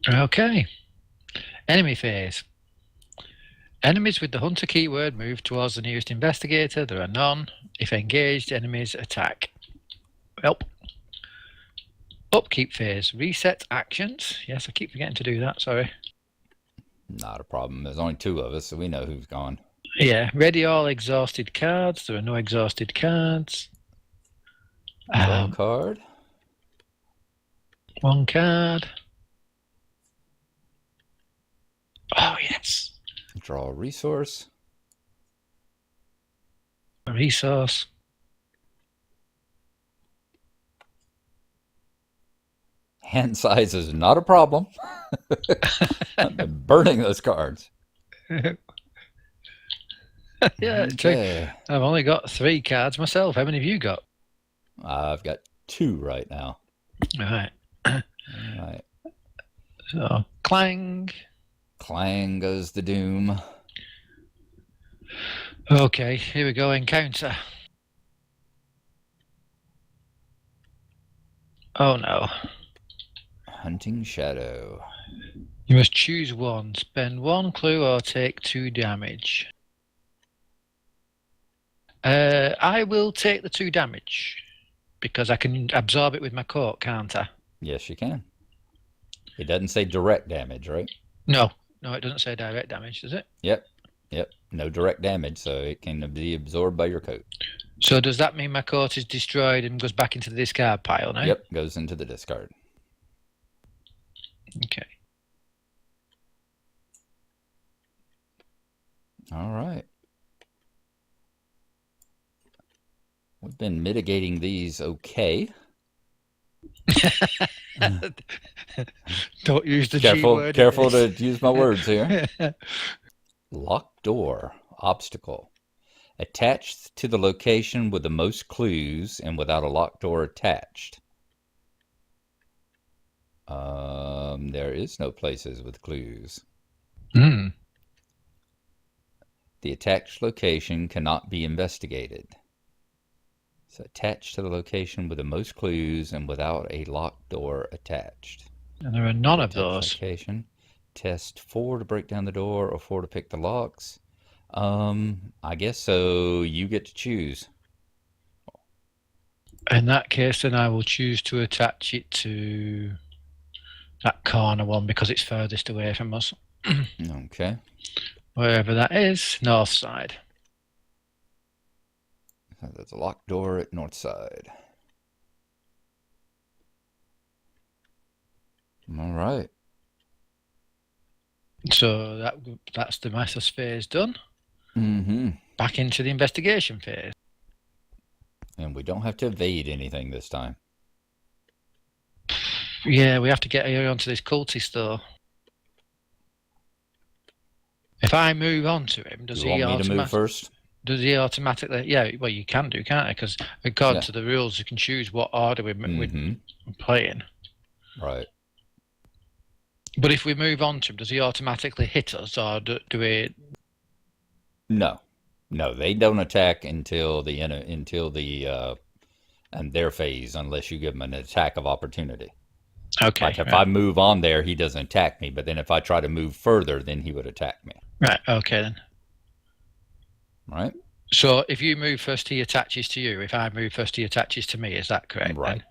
Okay. Enemy phase. Enemies with the hunter keyword move towards the nearest investigator. There are none. If engaged, enemies attack. Well. Upkeep phase. Reset actions. Yes, I keep forgetting to do that, sorry. Not a problem. There's only 2 of us, so we know who's gone. Yeah, ready all exhausted cards. There are no exhausted cards. Draw a card. 1 card. Oh, yes. Draw a resource. A resource. Hand size is not a problem. I've been burning those cards. Yeah, it's true. I've only got 3 cards myself. How many have you got? I've got 2 right now. All right. All right. So, clang. Clang goes the doom. Okay, here we go. Encounter. Oh no. Hunting Shadow. You must choose one. Spend 1 clue or take 2 damage. I will take the 2 damage because I can absorb it with my coat, can't I? Yes, you can. It doesn't say direct damage, right? No, it doesn't say direct damage, does it? Yep. No direct damage, so it can be absorbed by your coat. So does that mean my coat is destroyed and goes back into the discard pile now? Yep, goes into the discard. Okay. All right. We've been mitigating these okay. Don't use the G word. Careful to use my words here. Locked door. Obstacle. Attached to the location with the most clues and without a locked door attached. There is no places with clues. The attached location cannot be investigated. So attached to the location with the most clues and without a locked door attached. And there are none of those. Location. Test 4 to break down the door or 4 to pick the locks. I guess so. You get to choose. In that case, then I will choose to attach it to that corner one because it's furthest away from us. Okay. Wherever that is, north side. So there's a locked door at north side. All right. So that's the Mythos phase done. Back into the investigation phase. And we don't have to evade anything this time. Yeah, we have to get here onto this cultist though. If I move on to him, does he want me to move first? Does he automatically? Yeah, well, you can do, can't you? Because according to the rules, you can choose what order we're playing. Right. But if we move on to him, does he automatically hit us, or do we? No, they don't attack until the and their phase, unless you give them an attack of opportunity. Okay. Like if I move on there, he doesn't attack me. But then if I try to move further, then he would attack me. Right. Okay then. Right. So if you move first, he attaches to you. If I move first, he attaches to me. Is that correct? Right. Then?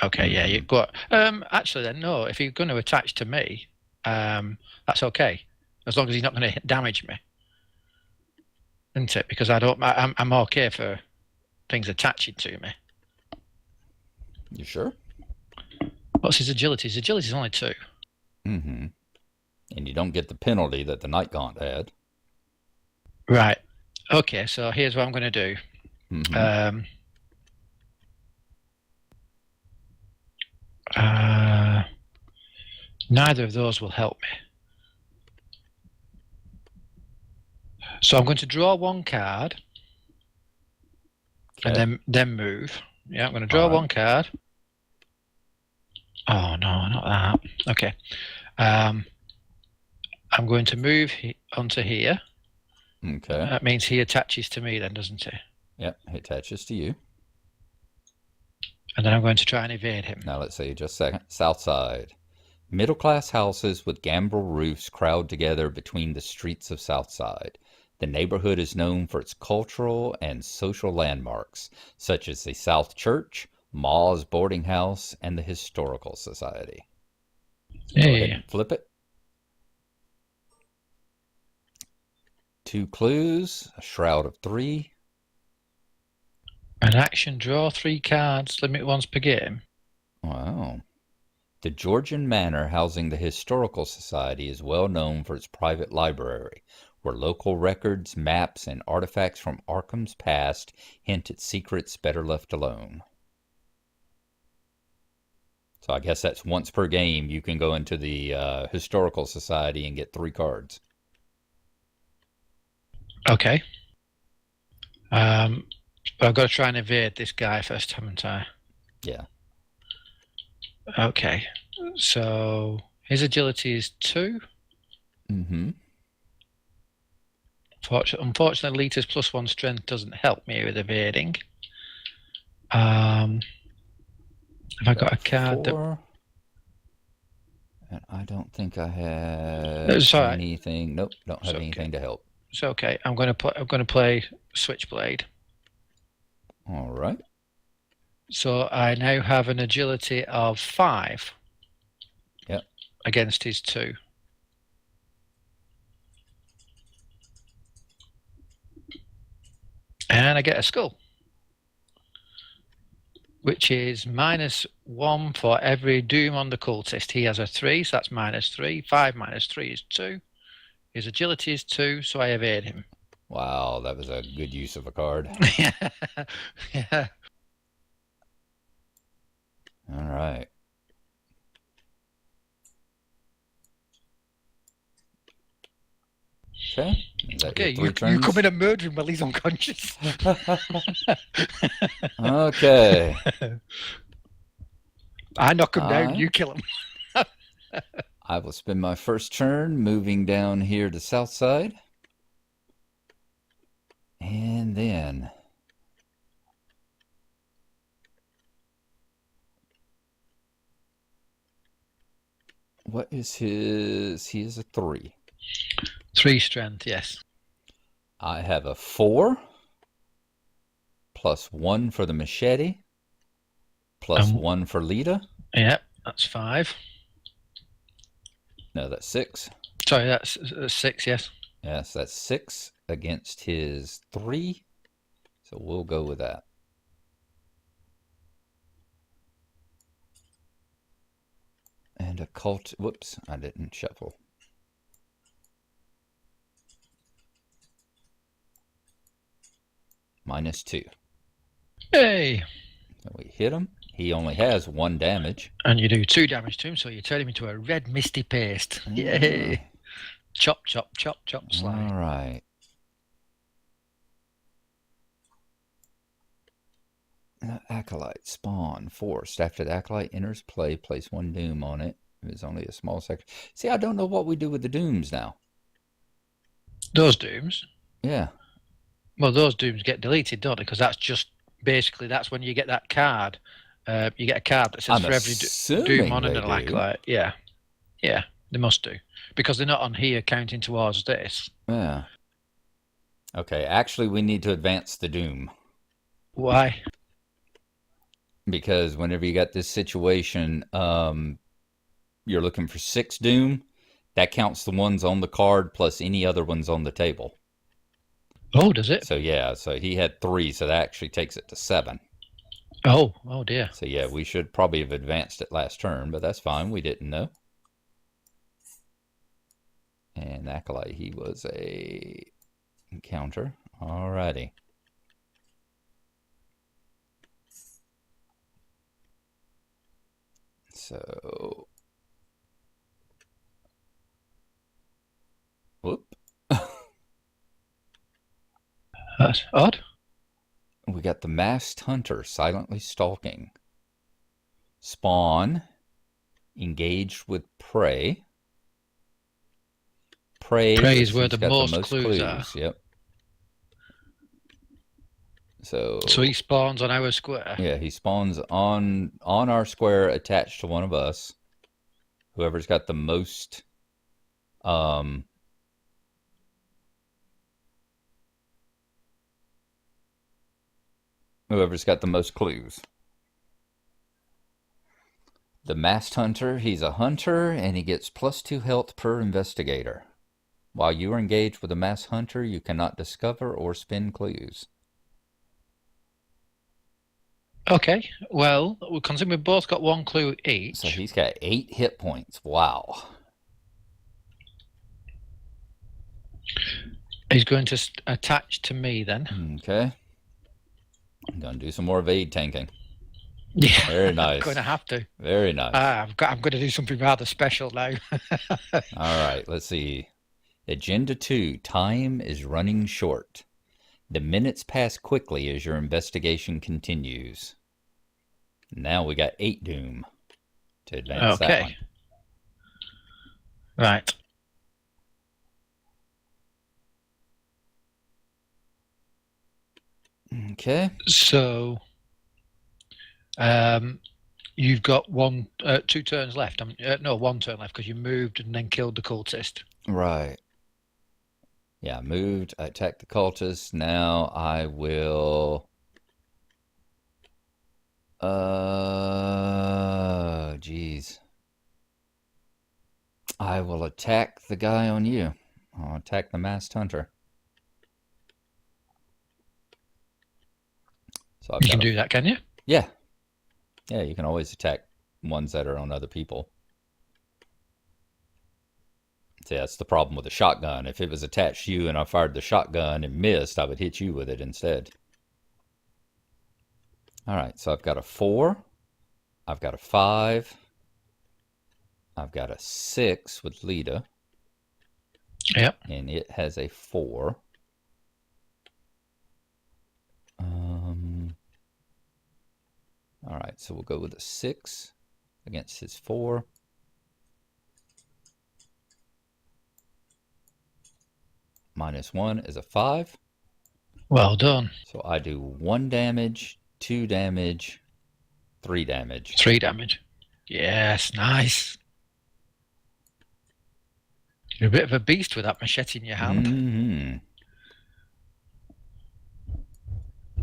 Okay. Yeah. You got. Actually, then no. If you're going to attach to me, that's okay, as long as he's not going to damage me, isn't it? Because I'm okay for things attaching to me. You sure? What's his agility? His agility is only 2. And you don't get the penalty that the Night Gaunt had. Right. Okay, so here's what I'm going to do. Neither of those will help me. So I'm going to draw 1 card and then move. Yeah, I'm going to draw 1 card. Oh no, not that. Okay. I'm going to move onto here. Okay. That means he attaches to me then, doesn't he? Yep, he attaches to you. And then I'm going to try and evade him. Now let's see, just a second. South side. Middle-class houses with gambrel roofs crowd together between the streets of Southside. The neighborhood is known for its cultural and social landmarks, such as the South Church, Ma's Boarding House, and the Historical Society. So go ahead and flip it. 2 clues, a shroud of 3. An action, draw 3 cards, limit once per game. Wow. The Georgian manor housing the Historical Society is well known for its private library, where local records, maps, and artifacts from Arkham's past hint at secrets better left alone. So I guess that's once per game you can go into the Historical Society and get 3 cards. Okay. But I've got to try and evade this guy first, haven't I? Yeah. Okay. So his agility is 2. Mm-hmm. Unfortunately, Lita's +1 strength doesn't help me with evading. Have I got a card 4. And I don't think I have anything. Nope, don't have anything to help. It's okay. I'm going to play Switchblade. All right. So I now have an agility of 5. Yep. Against his 2. And I get a skull, which is -1 for every doom on the cultist. He has a 3, so that's -3. 5 minus 3 is 2. His agility is 2, so I evade him. Wow, that was a good use of a card. Yeah. All right. Okay. Okay, you come in and murder him while he's unconscious. Okay. I knock him down, you kill him. I will spend my first turn moving down here to Southside. And then what is his? He is a 3. 3 strength, yes. I have a 4 +1 for the machete +1 for Lita. Yep, that's 5. No, that's 6. Sorry, that's 6, yes. Yes, that's 6 against his 3. So we'll go with that. And a cult. Whoops, I didn't shuffle. -2. Hey! So we hit him. He only has 1 damage. And you do 2 damage to him, so you turn him into a red misty paste. Yay! Chop, chop, chop, chop, slide. All right. Acolyte spawn forced. After the acolyte enters play, place 1 doom on it. It's only a small section. See, I don't know what we do with the dooms now. Those dooms? Yeah. Well, those dooms get deleted, don't they? Because that's just basically that's when you get that card. You get a card that says for every doom on an acolyte. Yeah, yeah, they must do because they're not on here counting towards this. Yeah. Okay, actually, we need to advance the doom. Why? Because whenever you got this situation, you're looking for 6 doom. That counts the ones on the card plus any other ones on the table. Oh, does it? So yeah, so he had 3, so that actually takes it to 7. Oh dear. So yeah, we should probably have advanced it last turn, but that's fine. We didn't know. And Acolyte, he was a encounter. Alrighty. So, whoop. That's odd. We got the Masked Hunter silently stalking. Spawn, engaged with prey. Prey is where the most clues are. Yep. So he spawns on our square. Yeah, he spawns on our square attached to one of us. Whoever's got the most clues. The Masked Hunter, he's a hunter, and he gets +2 health per investigator. While you are engaged with a Masked Hunter, you cannot discover or spin clues. Okay, well, considering we've both got 1 clue each. So he's got 8 hit points. Wow. He's going to attach to me then. Okay. I'm going to do some more evade tanking. Yeah, very nice. I'm going to have to. Very nice. I'm going to do something rather special now. All right, let's see. Agenda 2, time is running short. The minutes pass quickly as your investigation continues. Now we got 8 doom to advance that one. Right. Okay. So, you've got 2 turns left. No, 1 turn left because you moved and then killed the cultist. Right. Yeah, moved. I attacked the cultist. Now I will. Geez. I will attack the guy on you. I'll attack the Masked Hunter. So you can do that, can you? Yeah. Yeah, you can always attack ones that are on other people. See, that's the problem with a shotgun. If it was attached to you and I fired the shotgun and missed, I would hit you with it instead. All right, so I've got a 4. I've got a 5. I've got a 6 with Lita. Yep. And it has a 4. All right, so we'll go with a 6 against his 4. -1 is a 5. Well done. So I do 1 damage, 2 damage, 3 damage. 3 damage. Yes, nice. You're a bit of a beast with that machete in your hand. Mm-hmm.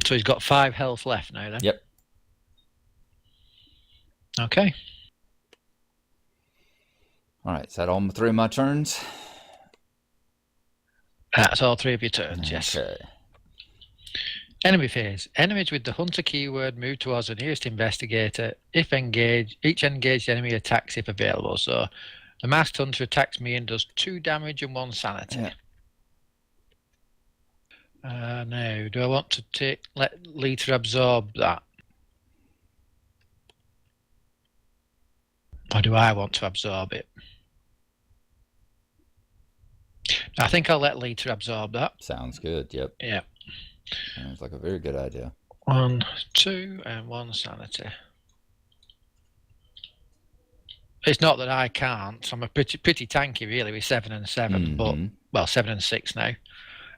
So he's got 5 health left now then? Yep. Okay. All right, is that all 3 of my turns? That's all 3 of your turns, yes. Okay. Enemy phase. Enemies with the hunter keyword move towards the nearest investigator. If engaged, each engaged enemy attacks if available. So the Masked Hunter attacks me and does 2 damage and 1 sanity. Yeah. Now, do I want to let Lita absorb that? Or do I want to absorb it? I think I'll let Lita absorb that. Sounds good, yep. Yeah. Sounds like a very good idea. 1, 2, and 1 sanity. It's not that I can't. I'm a pretty tanky, really, with 7 and 7. But well, 7 and 6 now.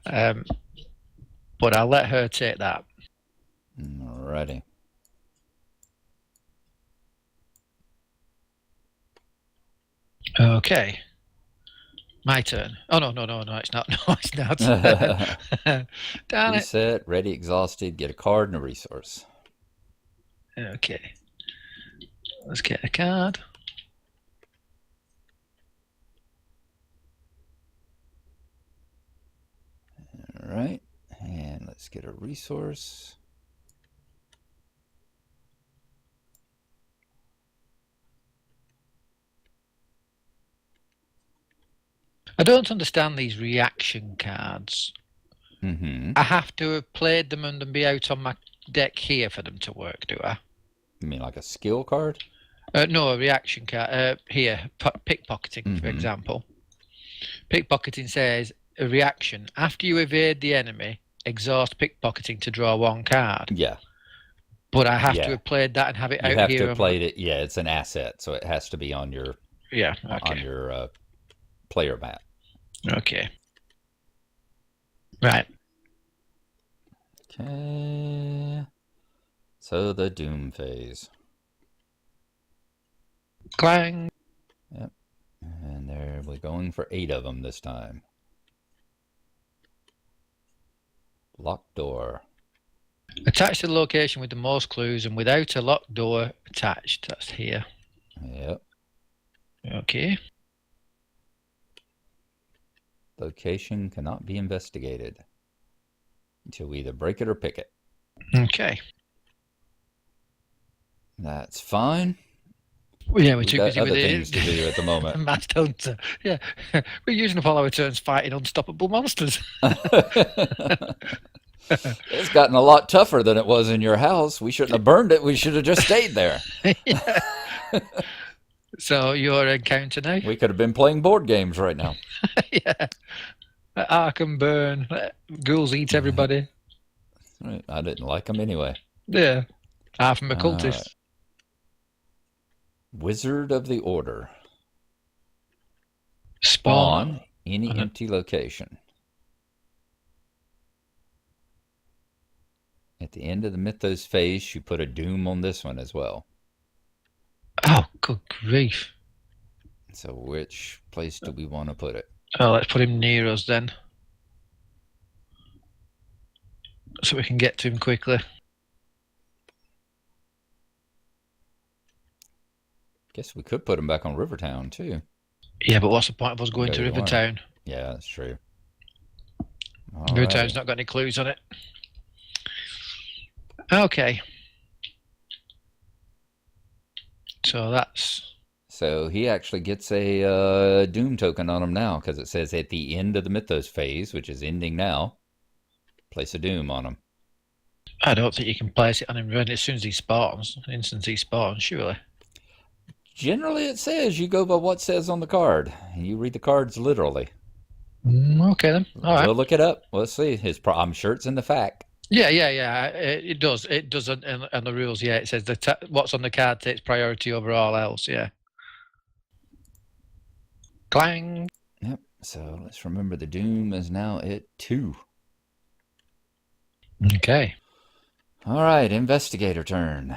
But I'll let her take that. Alrighty. Okay. My turn. Oh, no, it's not. No, it's not. Darn Reset, it. Ready, exhausted, get a card and a resource. Okay. Let's get a card. All right. And let's get a resource. I don't understand these reaction cards. I have to have played them and then be out on my deck here for them to work, do I? You mean like a skill card? No, a reaction card. Here, pickpocketing, for example. Pickpocketing says a reaction. After you evade the enemy, exhaust pickpocketing to draw 1 card. Yeah. But I have to have played that and have it out here. You have to have played it. Yeah, it's an asset, so it has to be on your on your player map. Okay. Right. Okay. So the doom phase. Clang. Yep. And there we're going for 8 of them this time. Locked door. Attach to the location with the most clues and without a locked door attached. That's here. Yep. Okay. Location cannot be investigated until we either break it or pick it. Okay. That's fine. Well, yeah, we're We've too got busy other with things to do at the moment. Masked Hunter. Yeah. We're using up all our turns fighting unstoppable monsters. It's gotten a lot tougher than it was in your house. We shouldn't have burned it. We should have just stayed there. Yeah. So your encounter now? We could have been playing board games right now. Yeah. Arkham burn. Ghouls eat everybody. I didn't like them anyway. Yeah. Half of them are cultists. Right. Wizard of the Order. Spawn any empty location. At the end of the Mythos phase, you put a doom on this one as well. Oh, good grief. So which place do we want to put it? Oh, let's put him near us then. So we can get to him quickly. Guess we could put him back on Rivertown too. Yeah, but what's the point of us going to Rivertown? Yeah, that's true. Rivertown's not got any clues on it. Okay. So that's... So he actually gets a Doom token on him now because it says at the end of the Mythos phase, which is ending now, place a Doom on him. I don't think you can place it on him as soon as he spawns. Instant he spawns, surely. Generally, it says you go by what says on the card. And you read the cards literally. Okay, then. All right. We'll look it up. Let's see. I'm sure it's in the fact. Yeah. It does. It does on the rules. Yeah, it says what's on the card takes priority over all else. Yeah. Clang. Yep. So let's remember the Doom is now at 2. Okay. All right. Investigator turn.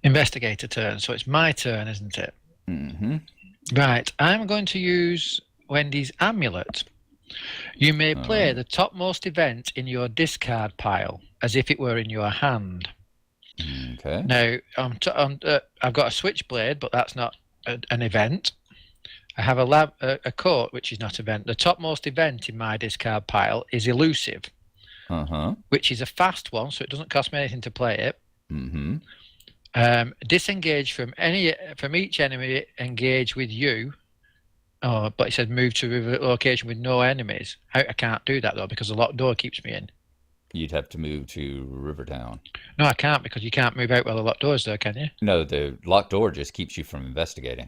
Investigator turn. So it's my turn, isn't it? Mm-hmm. Right. I'm going to use Wendy's amulet. You may play the topmost event in your discard pile as if it were in your hand. Okay. Now, I've got a switchblade, but that's not an event. I have a coat, which is not an event. The topmost event in my discard pile is elusive, which is a fast one, so it doesn't cost me anything to play it. Mm-hmm. Disengage from each enemy engage with you. Oh, but it said move to a location with no enemies. I can't do that though because the locked door keeps me in. You'd have to move to Rivertown. No, I can't because you can't move out while the locked door is there, can you? No, the locked door just keeps you from investigating.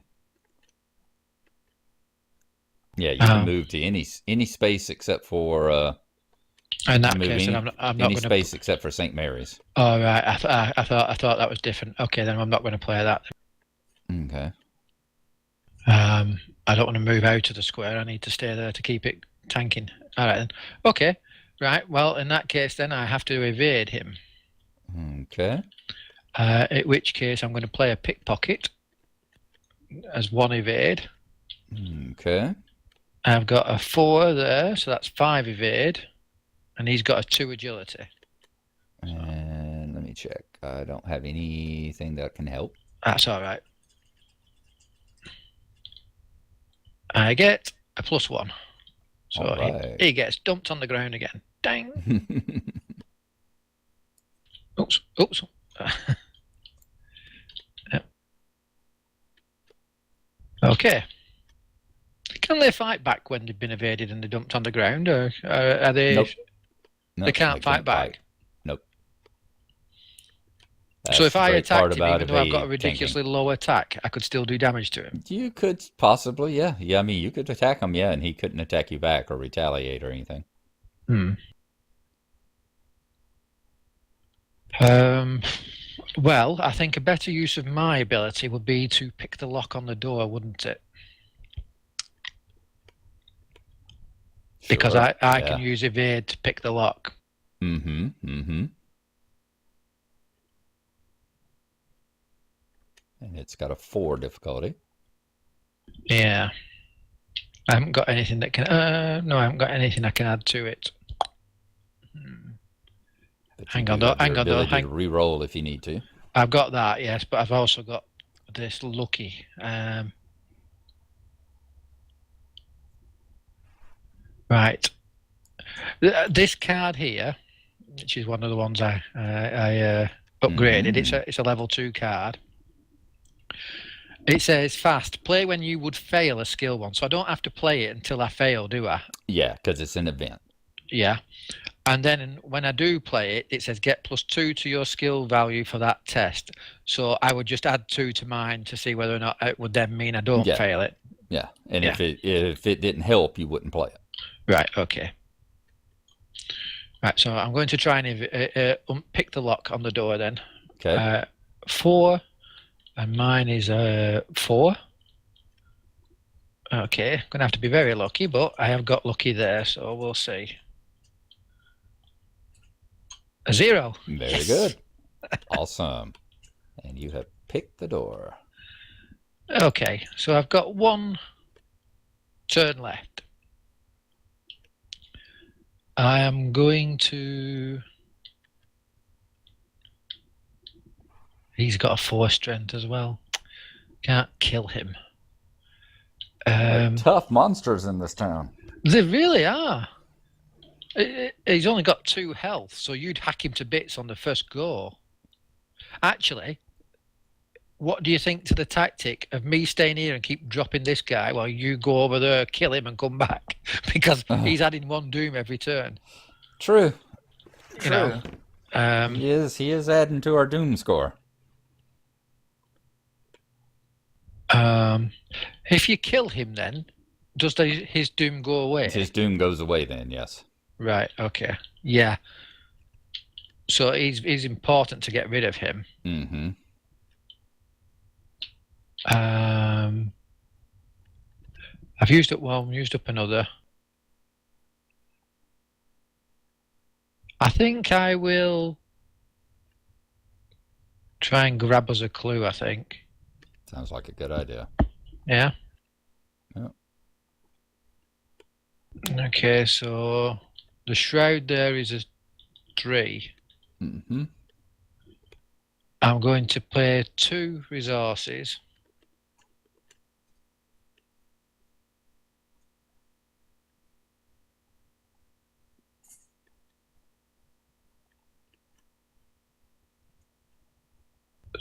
Yeah, you can move to any space except for. In that case, I'm not any space except for St. Mary's. Oh right, I thought that was different. Okay, then I'm not going to play that. Okay. I don't want to move out of the square. I need to stay there to keep it tanking. All right then. Okay. Right. Well, in that case, then I have to evade him. Okay. In which case, I'm going to play a pickpocket as one evade. Okay. I've got a 4 there, so that's 5 evade, and he's got a 2 agility. And let me check. I don't have anything that can help. That's all right. I get a +1. So right. he gets dumped on the ground again. Dang. Oops. Yep. Okay. Can they fight back when they've been evaded and they're dumped on the ground, or are they? Nope. They can't fight back. Nope. So if I attacked him, even though I've got a ridiculously low attack, I could still do damage to him. You could possibly, yeah. I mean, you could attack him, and he couldn't attack you back or retaliate or anything. Well, I think a better use of my ability would be to pick the lock on the door, wouldn't it? Sure. Because I can use evade to pick the lock. And it's got a 4 difficulty. Yeah. I haven't got anything that can. No, I haven't got anything I can add to it. But you Hang do on, though. have your Hang on, though. ability to re-roll if you need to. I've got that, yes, but I've also got this lucky. Right. This card here, which is one of the ones I upgraded. It's a level 2 card. It says fast. Play when you would fail a skill one, so I don't have to play it until I fail, do I? Yeah, because it's an event. Yeah. And then when I do play it, it says get +2 to your skill value for that test. So I would just add 2 to mine to see whether or not it would then mean I don't fail it. Yeah, and if it didn't help, you wouldn't play it. Right. Okay. Right. So I'm going to try and pick the lock on the door then. Okay. 4, and mine is 4. Okay. I'm gonna have to be very lucky, but I have got lucky there, so we'll see. A 0. Very good. Awesome. And you have picked the door. Okay, so I've got 1 turn left. I am going to... He's got a 4 strength as well. Can't kill him. Tough monsters in this town. They really are. He's only got 2 health, so you'd hack him to bits on the first go. Actually, what do you think to the tactic of me staying here and keep dropping this guy while you go over there, kill him, and come back? Because he's adding 1 doom every turn. True. You know, he is adding to our doom score. If you kill him, then does his doom go away? His doom goes away then, yes. Right. Okay. Yeah. So he's important to get rid of him. Mm-hmm. I've used up 1, used up another. I think I will try and grab us a clue, I think. Sounds like a good idea. Yeah? Yep. Okay, so the shroud there is a 3. Mm-hmm. I'm going to play 2 resources.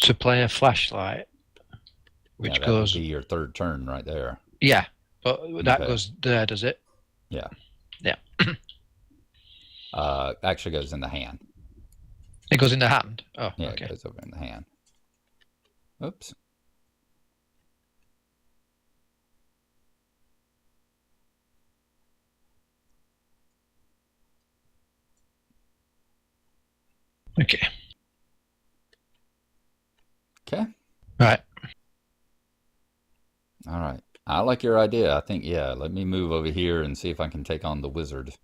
To play a flashlight, which that goes... would be your 3rd turn right there. Yeah, but that goes there, does it? Yeah. Yeah. Actually goes in the hand. It goes in the hand? Oh, yeah, okay. It goes over in the hand. Oops. Okay. Okay. Right. All right. I like your idea. I think, yeah, let me move over here and see if I can take on the wizard.